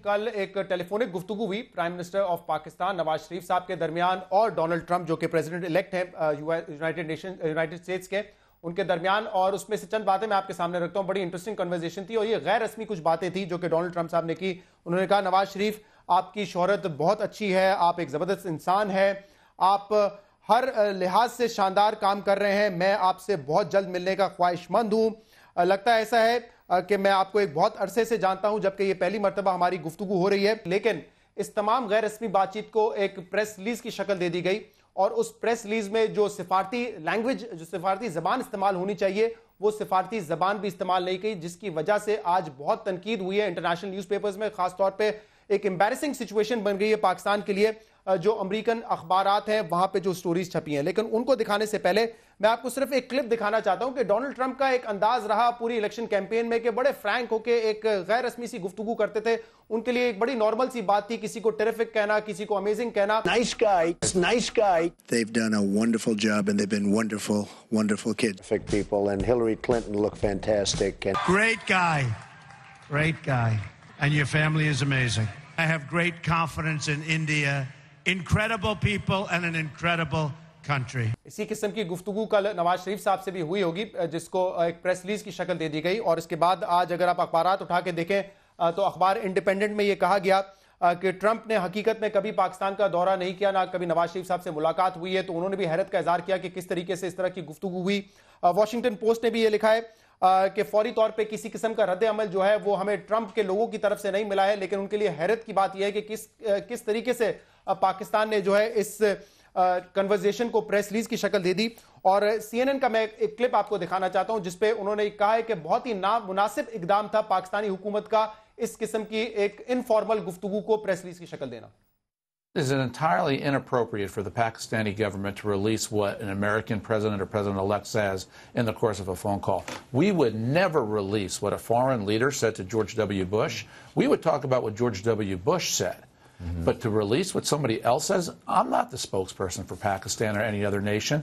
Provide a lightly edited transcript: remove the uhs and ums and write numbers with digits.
کل ایک ٹیلی فونک گفتگو ہوئی prime minister of Pakistan Nawaz Sharif صاحب کے درمیان اور ڈونلڈ ٹرمپ جو کہ پریزیڈنٹ الیکٹ ہیں یونائٹڈ اسٹیٹس کے، ان کے درمیان، اور اس میں سے چند باتیں میں آپ کے سامنے رکھتا ہوں. بڑی انٹرسٹنگ کنورزیشن تھی اور یہ غیر رسمی کچھ باتیں تھی جو کہ ڈونلڈ ٹرمپ صاحب نے کی. انہوں نے کہا نواز شریف آپ کی شہرت بہت اچھی ہے، آپ ایک زبردست انسان ہیں، آپ ہر لحاظ سے شاندار کام کر رہے ہیں، میں آپ سے بہت جلد ملنے کا خواہش مند ہوں. لگتا ہے ایسا ہے کہ میں آپ کو ایک بہت عرصے سے جانتا ہوں جبکہ یہ پہلی مرتبہ ہماری گفتگو ہو رہی ہے، لیکن اس تمام غیر رسمی بات چیت کو ایک پریس ریلیز کی شکل دے دی گئی اور اس پریس ریلیز میں جو سفارتی لینگویج، جو سفارتی زبان استعمال ہونی چاہیے وہ سفارتی زبان بھی استعمال نہیں کی، جس کی وجہ سے آج بہت تنقید ہوئی ہے انٹرنیشنل نیوز پیپرز میں. خاص طور پہ ایک امبیرسنگ سچویشن بن گئی ہے پاکستان کے لیے. جو امریکن اخبارات ہیں وہاں پہ جو سٹوریز چھپی ہیں، لیکن ان کو دکھانے سے پہلے میں آپ کو صرف ایک کلپ دکھانا چاہتا ہوں کہ ڈونلڈ ٹرمپ کا ایک انداز رہا پوری الیکشن کیمپین میں کہ بڑے فرینک ہو کے ایک غیر رسمی سی گفتگو کرتے تھے. ان کے لیے ایک بڑی نارمل سی بات تھی کسی کو ٹیریفک کہنا، کسی کو امیزنگ کہنا. Nice guy, nice guy. They've done a wonderful job and they've been wonderful, wonderful kids. Terrific people, and Hillary Clinton looked fantastic. And great guy, and your family is amazing. I have great confidence in India. Incredible people and an incredible country. اسی قسم کی گفتگو کل نواز شریف صاحب سے بھی ہوئی ہوگی جس کو ایک پریس ریلیز کی شکل دے دی گئی. اور اس کے بعد آج اگر آپ اخبارات اٹھا کے دیکھیں تو اخبار انڈیپینڈنٹ میں یہ کہا گیا کہ ٹرمپ نے حقیقت میں کبھی پاکستان کا دورہ نہیں کیا، نہ کبھی نواز شریف صاحب سے ملاقات ہوئی ہے. تو انہوں نے بھی حیرت کا اظہار کیا کہ کس طریقے سے اس طرح کی گفتگو ہوئی. واشنگٹن پوسٹ نے بھی یہ لکھا ہے کہ فوری طور پہ کسی قسم کا رد عمل جو ہے وہ ہمیں ٹرمپ کے لوگوں کی طرف سے نہیں ملا ہے، لیکن ان کے لیے حیرت کی بات یہ ہے کہ کس طریقے سے پاکستان نے جو ہے اس کنورزیشن کو پریس ریلیز کی شکل دے دی. اور سی این این کا میں ایک کلپ آپ کو دکھانا چاہتا ہوں جس پہ انہوں نے کہا ہے کہ بہت ہی نامناسب اقدام تھا پاکستانی حکومت کا اس قسم کی ایک انفارمل گفتگو کو پریس ریلیز کی شکل دینا. It is entirely inappropriate for the Pakistani government to release what an American president or president-elect says in the course of a phone call. We would never release what a foreign leader said to George W. Bush. We would talk about what George W. Bush said. But to release what somebody else says, I'm not the spokesperson for Pakistan or any other nation.